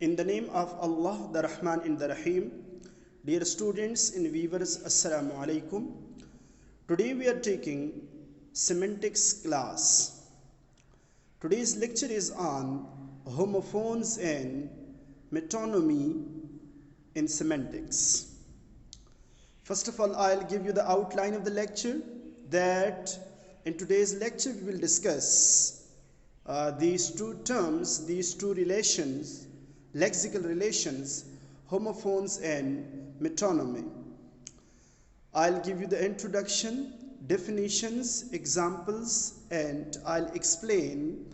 In the name of Allah, the Rahman and the Rahim, dear students and viewers, Assalamu alaikum. Today we are taking Semantics class. Today's lecture is on homophones and metonymy in semantics. First of all, I'll give you the outline of the lecture. That in today's lecture we will discuss these two terms, these two relations, lexical relations, homophones and metonymy. I'll give you the introduction, definitions, examples, and I'll explain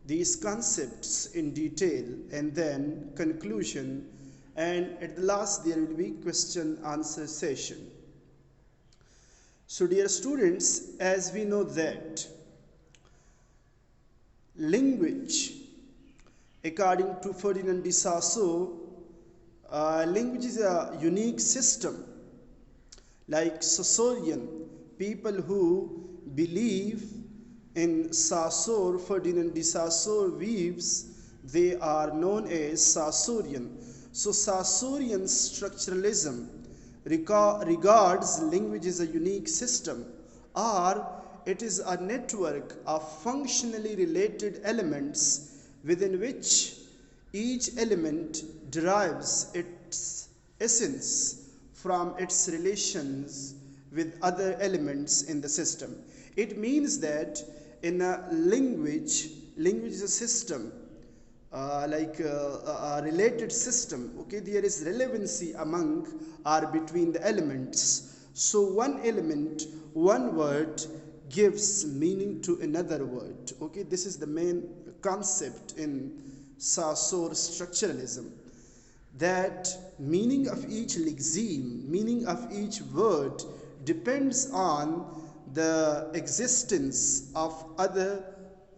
these concepts in detail, and then conclusion, and at the last there will be question answer session. So dear students, as we know that language, according to Ferdinand de Saussure, language is a unique system. Like Saussurean, people who believe in Saussure, Ferdinand de Saussure views, they are known as Saussurean. So Saussurean structuralism regards language as a unique system, or it is a network of functionally related elements within which each element derives its essence from its relations with other elements in the system. It means that in a language is a system, like a related system. Okay, there is relevancy among or between the elements. So one element, one word gives meaning to another word. Okay, this is the main concept in Saussure structuralism, that meaning of each lexeme, meaning of each word depends on the existence of other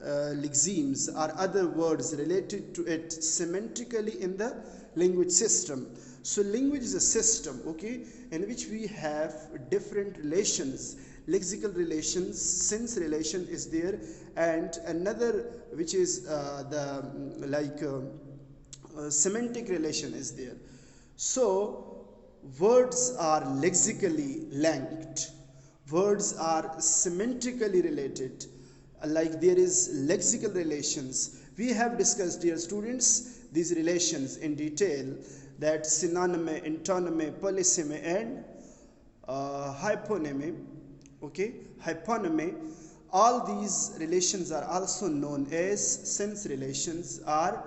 lexemes or other words related to it semantically in the language system. So language is a system, okay, in which we have different relations, lexical relations, sense relation is there, and another which is semantic relation is there. So words are lexically linked, words are semantically related, like there is lexical relations. We have discussed, dear students, these relations in detail, that synonymy, antonymy, polysemy, and hyponymy. Okay, hyponymy, all these relations are also known as sense relations or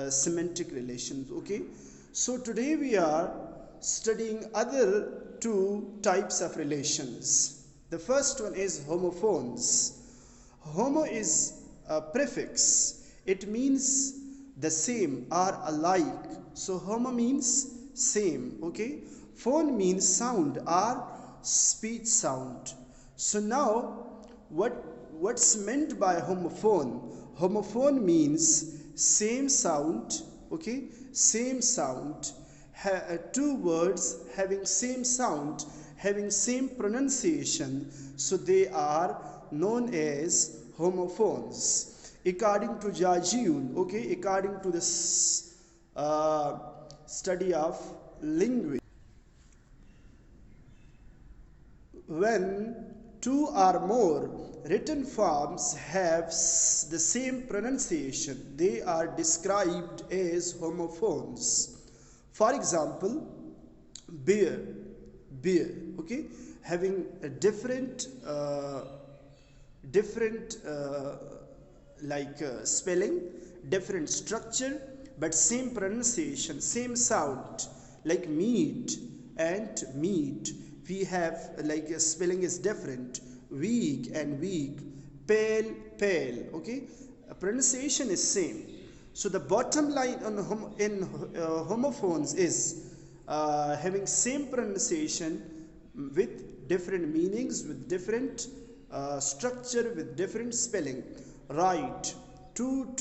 semantic relations. Okay, so today we are studying other two types of relations. The first one is homophones. Homo is a prefix, it means the same or alike. So homo means same. Okay, phone means sound or speech sound. So now what's meant by homophone? Homophone means same sound, okay, same sound, two words having same sound, having same pronunciation, so they are known as homophones. According to Jajiul, okay, according to this study of language, when two or more written forms have the same pronunciation, they are described as homophones. For example, beer, okay, having a different spelling, different structure, but same pronunciation, same sound. Like meat and meat, we have like a spelling is different, weak and weak, pale, pale. Okay, pronunciation is same. So the bottom line in homophones is having same pronunciation with different meanings, with different structure, with different spelling. Right, two.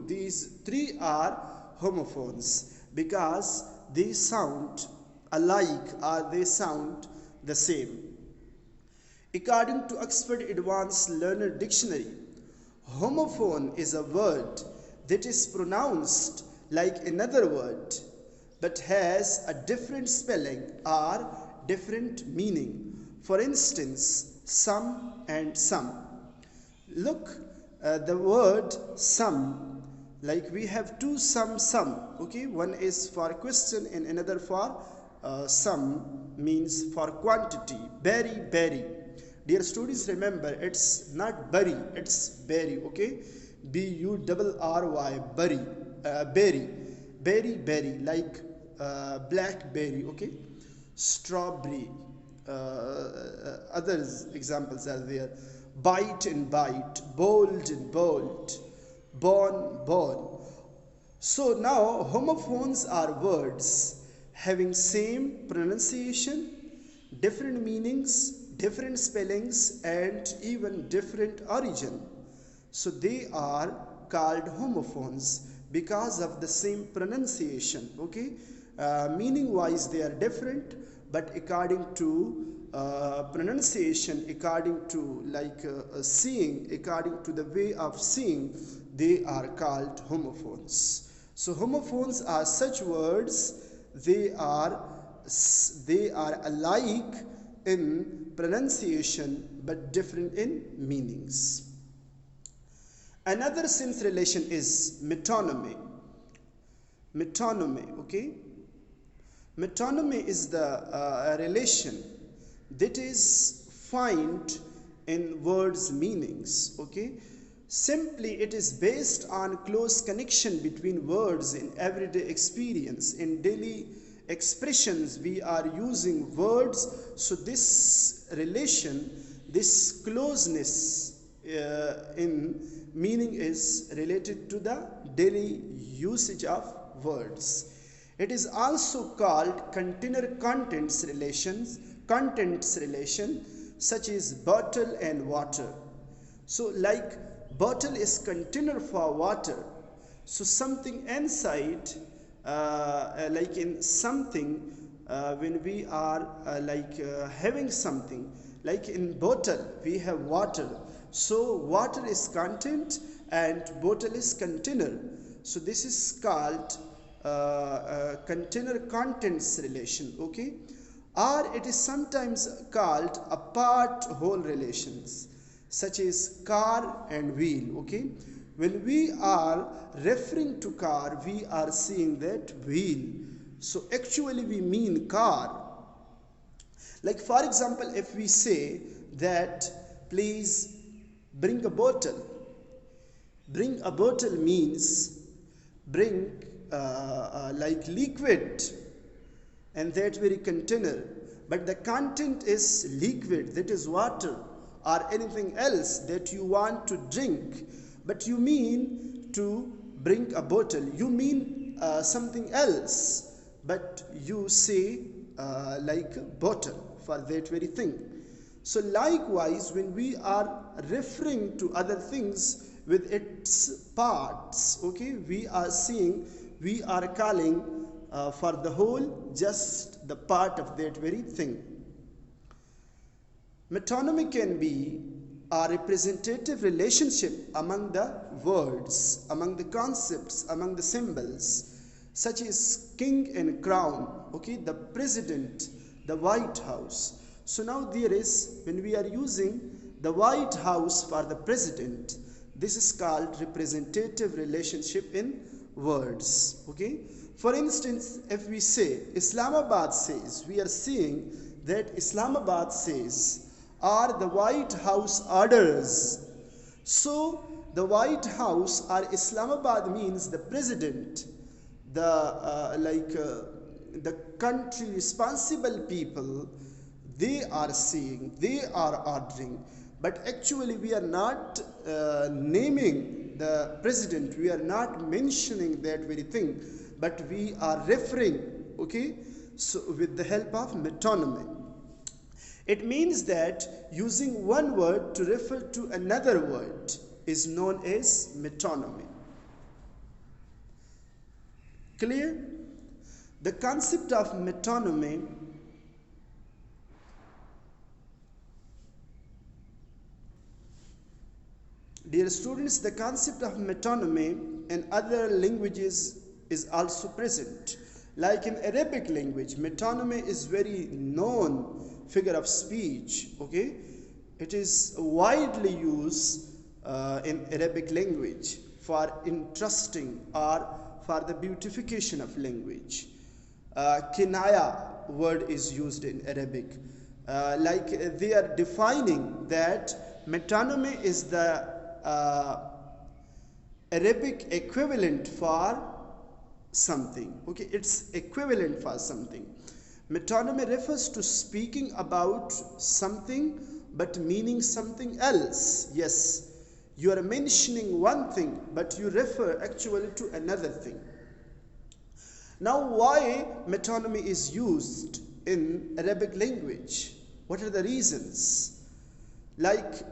These three are homophones because they sound alike or they sound the same. According to Oxford Advanced Learner Dictionary, homophone is a word that is pronounced like another word but has a different spelling or different meaning. For instance, some and some. Look, the word some, like we have two some, okay? One is for question and another for some means for quantity. Berry. Dear students, remember it's not bury, it's berry, okay? B-U-R-R-Y, berry. Berry, like blackberry, okay? Strawberry, others examples are there. Bite and bite, bold and bold, born. So now homophones are words having same pronunciation, different meanings, different spellings, and even different origin. So they are called homophones because of the same pronunciation, okay? Meaning wise they are different, but according to pronunciation, according to seeing, according to the way of seeing, they are called homophones. So homophones are such words, they are alike in pronunciation but different in meanings. Another sense relation is metonymy. Okay? Metonymy is the relation that is found in words' meanings, okay? Simply, it is based on close connection between words in everyday experience. In daily expressions, we are using words, so this relation, this closeness in meaning is related to the daily usage of words. It is also called container contents relation, such as bottle and water. So like bottle is container for water, so something inside, like in something, when we are having something, like in bottle we have water, so water is content and bottle is container. So this is called container contents relation, okay? Or it is sometimes called a part whole relations, such as car and wheel, okay? When we are referring to car, we are seeing that wheel, so actually we mean car. Like for example, if we say that please bring a bottle means bring like liquid and that very container, but the content is liquid, that is water or anything else that you want to drink, but you mean to bring a bottle, you mean something else, but you say like bottle for that very thing. So likewise, when we are referring to other things with its parts, okay, we are calling for the whole just the part of that very thing. Metonymy can be a representative relationship among the words, among the concepts, among the symbols, such as king and crown, okay, the president, the White House. So now there is, when we are using the White House for the president, this is called representative relationship in words, okay? For instance, if we say Islamabad says, we are seeing that Islamabad says, or the White House orders. So the White House or Islamabad means the president, the country responsible people, they are saying, they are ordering, but actually we are not naming the president, we are not mentioning that very thing, but we are referring, okay, so with the help of metonymy. It means that using one word to refer to another word is known as metonymy. Clear? The concept of metonymy dear students, the concept of metonymy in other languages is also present. Like in Arabic language, metonymy is very known figure of speech. Okay, it is widely used in Arabic language for interesting or for the beautification of language. Kinaya word is used in Arabic. Like they are defining that metonymy is the Arabic equivalent for something. Okay, it's equivalent for something. Metonymy refers to speaking about something but meaning something else. Yes, you are mentioning one thing but you refer actually to another thing. Now, why metonymy is used in Arabic language? What are the reasons? Like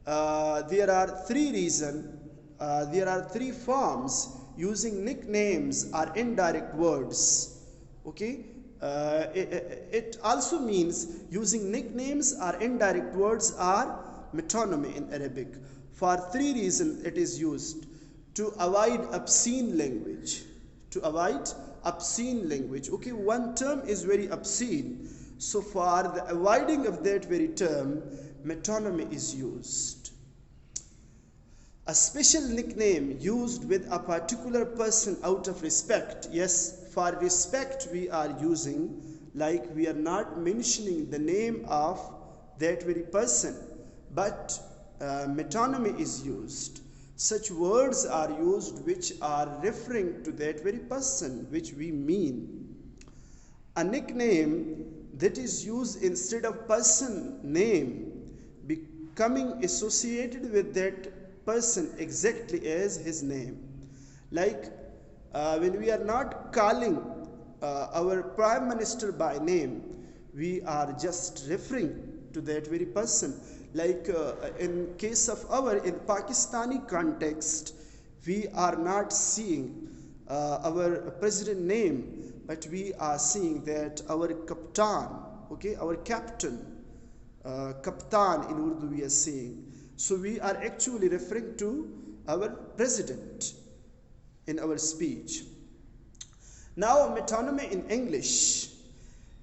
there are three reasons. There are three forms using nicknames or indirect words. Okay, it also means using nicknames or indirect words are metonymy in Arabic. For three reasons it is used: to avoid obscene language. To avoid obscene language. Okay, one term is very obscene, so for the avoiding of that very term, metonymy is used. A special nickname used with a particular person out of respect. Yes, for respect we are using, like we are not mentioning the name of that very person, but metonymy is used. Such words are used which are referring to that very person which we mean. A nickname that is used instead of person name becoming associated with that person exactly as his name. Like when we are not calling our Prime Minister by name, we are just referring to that very person. Like in case of in Pakistani context, we are not seeing our president name, but we are seeing that our Captain, okay, our captain, Kaptan in Urdu we are saying. So we are actually referring to our president in our speech. Now, metonymy in English.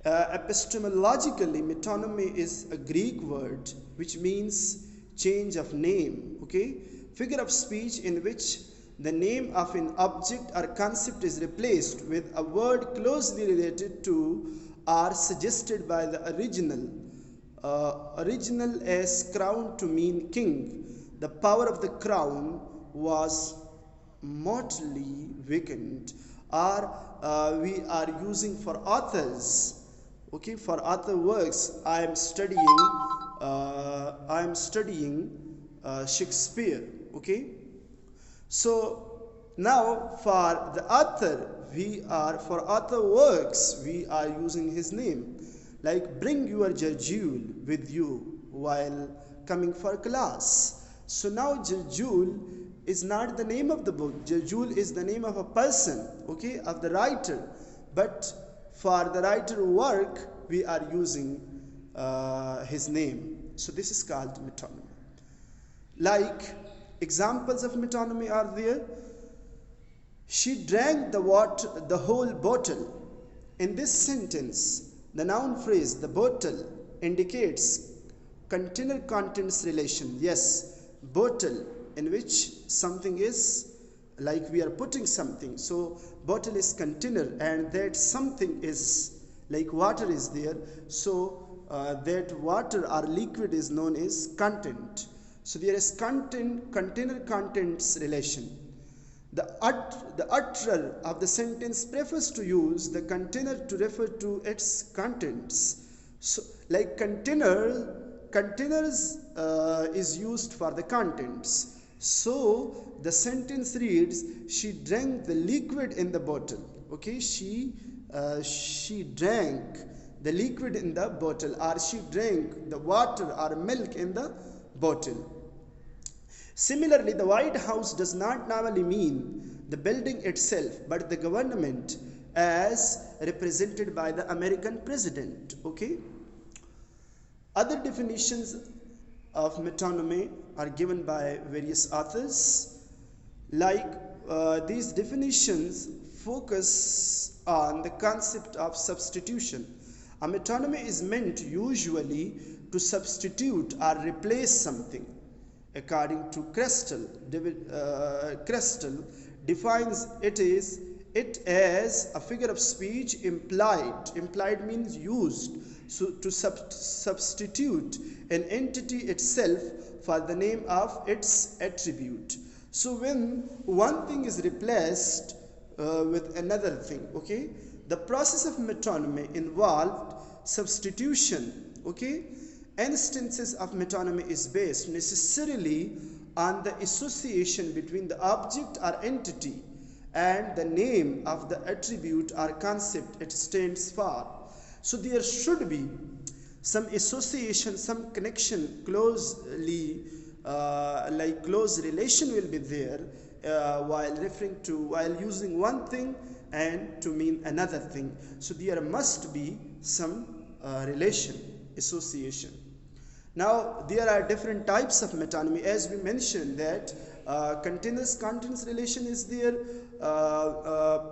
Epistemologically, metonymy is a Greek word which means change of name. Okay, figure of speech in which the name of an object or concept is replaced with a word closely related to or suggested by the original. Original as crown to mean king. The power of the crown was mortally weakened. Or we are using for authors. Okay, for other works, I am studying Shakespeare. Okay, so now for the author, for other works we are using his name. Like bring your Jejul with you while coming for class. So now Jejul is not the name of the book. Jejul is the name of a person, okay, of the writer. But for the writer work, we are using his name. So this is called metonymy. Like examples of metonymy are there. She drank the whole bottle. In this sentence, the noun phrase, the bottle, indicates container contents relation. Yes, bottle in which something is, like we are putting something. So bottle is container and that something is like water is there. So that water or liquid is known as content. So there is container contents relation. The utterer of the sentence prefers to use the container to refer to its contents. So like containers is used for the contents. So the sentence reads, she drank the liquid in the bottle. Okay, she drank the liquid in the bottle, or she drank the water or milk in the bottle. Similarly, the White House does not normally mean the building itself, but the government as represented by the American president. Okay. Other definitions of metonymy are given by various authors. Like these definitions focus on the concept of substitution. A metonymy is meant usually to substitute or replace something. According to Crystal defines it as a figure of speech implied means used to substitute an entity itself for the name of its attribute. So when one thing is replaced with another thing, okay, the process of metonymy involved substitution, okay. Instances of metonymy is based necessarily on the association between the object or entity and the name of the attribute or concept it stands for. So there should be some association, some connection, close relation will be there while using one thing and to mean another thing. So there must be some relation, association. Now there are different types of metonymy, as we mentioned that continuous contents relation is there,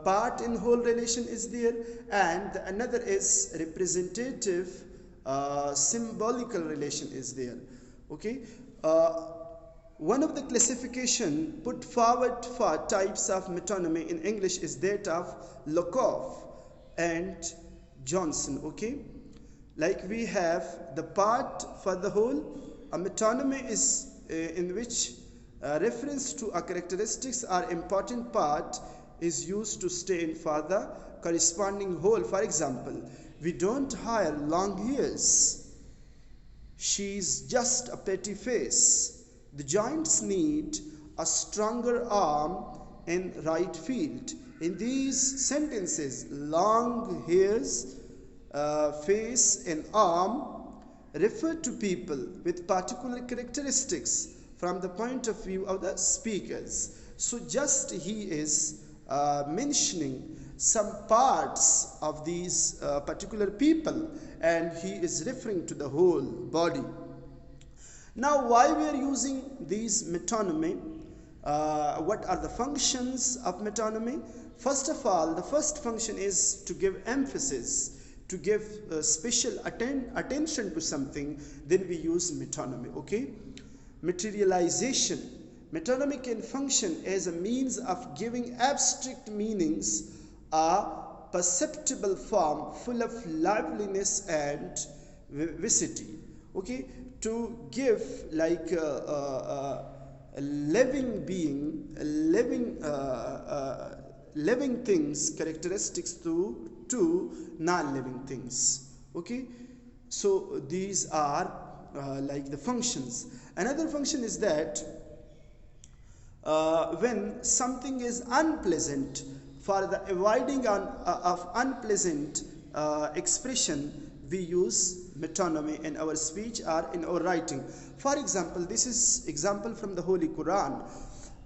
part in whole relation is there, and another is representative symbolical relation is there, okay. One of the classification put forward for types of metonymy in English is that of Lokoff and Johnson, okay. Like we have the part for the whole. A metonymy is in which reference to a characteristics or important part is used to stand for the corresponding whole. For example, we don't hire long ears. She's just a pretty face. The Giants need a stronger arm in right field. In these sentences, long hairs, face and arm refer to people with particular characteristics from the point of view of the speakers. So just he is mentioning some parts of these particular people, and he is referring to the whole body. Now why we are using these metonymy? What are the functions of metonymy? First of all, the first function is to give emphasis, to give special attention to something. Then we use metonymy, okay. Materialization. Metonymy can function as a means of giving abstract meanings a perceptible form full of liveliness and vivacity, okay. To give like a living being, living things characteristics to non-living things, okay. So these are like the functions. Another function is that when something is unpleasant, for the avoiding of unpleasant expression, we use metonymy in our speech or in our writing. For example, this is example from the Holy Quran.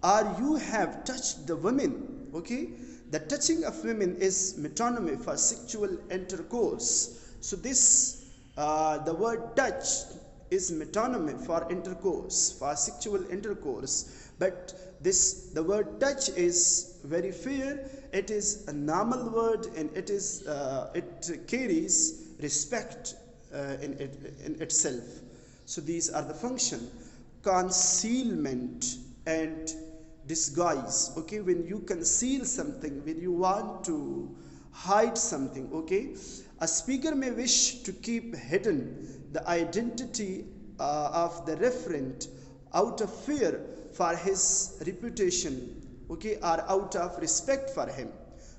Or you have touched the women, okay. The touching of women is metonymy for sexual intercourse. So this the word touch is metonymy for intercourse, for sexual intercourse. But the word touch is very fair. It is a normal word, and it carries respect in itself. So these are the function. Concealment and disguise, okay. When you conceal something, when you want to hide something, okay. A speaker may wish to keep hidden the identity of the referent out of fear for his reputation, okay, or out of respect for him.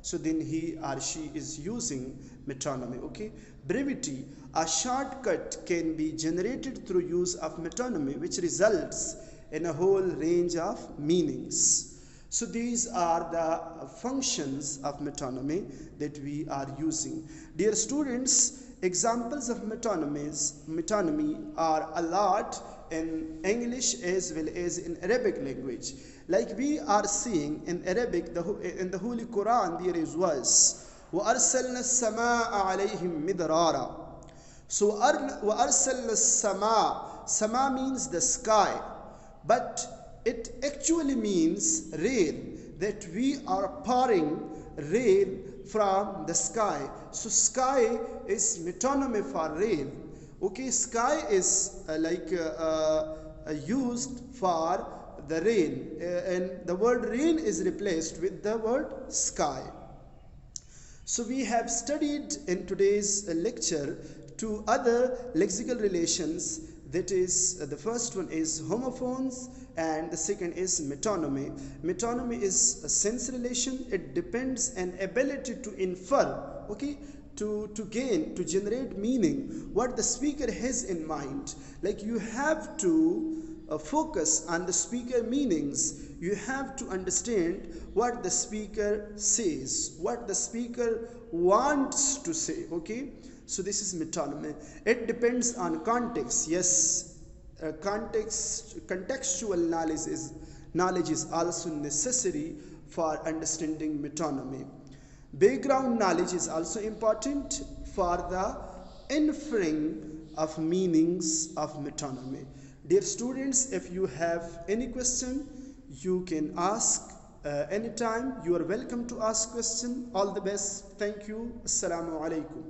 So then he or she is using metonymy, okay. Brevity. A shortcut can be generated through use of metonymy, which results in a whole range of meanings. So these are the functions of metonymy that we are using. Dear students, examples of metonymy are a lot in English as well as in Arabic language. Like we are seeing in Arabic, in the Holy Quran, there is verse, وَأَرْسَلْنَا السَّمَاءَ عَلَيْهِمْ مِدْرَارًا. So وَأَرْسَلْنَا السَّمَاء, sama means the sky, but it actually means rain, that we are pouring rain from the sky. So sky is metonymy for rain. Okay, sky is used for the rain, and the word rain is replaced with the word sky. So we have studied in today's lecture two other lexical relations. That is, the first one is homophones and the second is metonymy. Metonymy is a sense relation. It depends on ability to infer, okay, to gain, to generate meaning, what the speaker has in mind. Like you have to focus on the speaker meanings. You have to understand what the speaker says, what the speaker wants to say, okay. So this is metonymy. It depends on context. Yes, contextual knowledge is also necessary for understanding metonymy. Background knowledge is also important for the inferring of meanings of metonymy. Dear students, if you have any question, you can ask anytime. You are welcome to ask question. All the best. Thank you. Assalamu alaikum.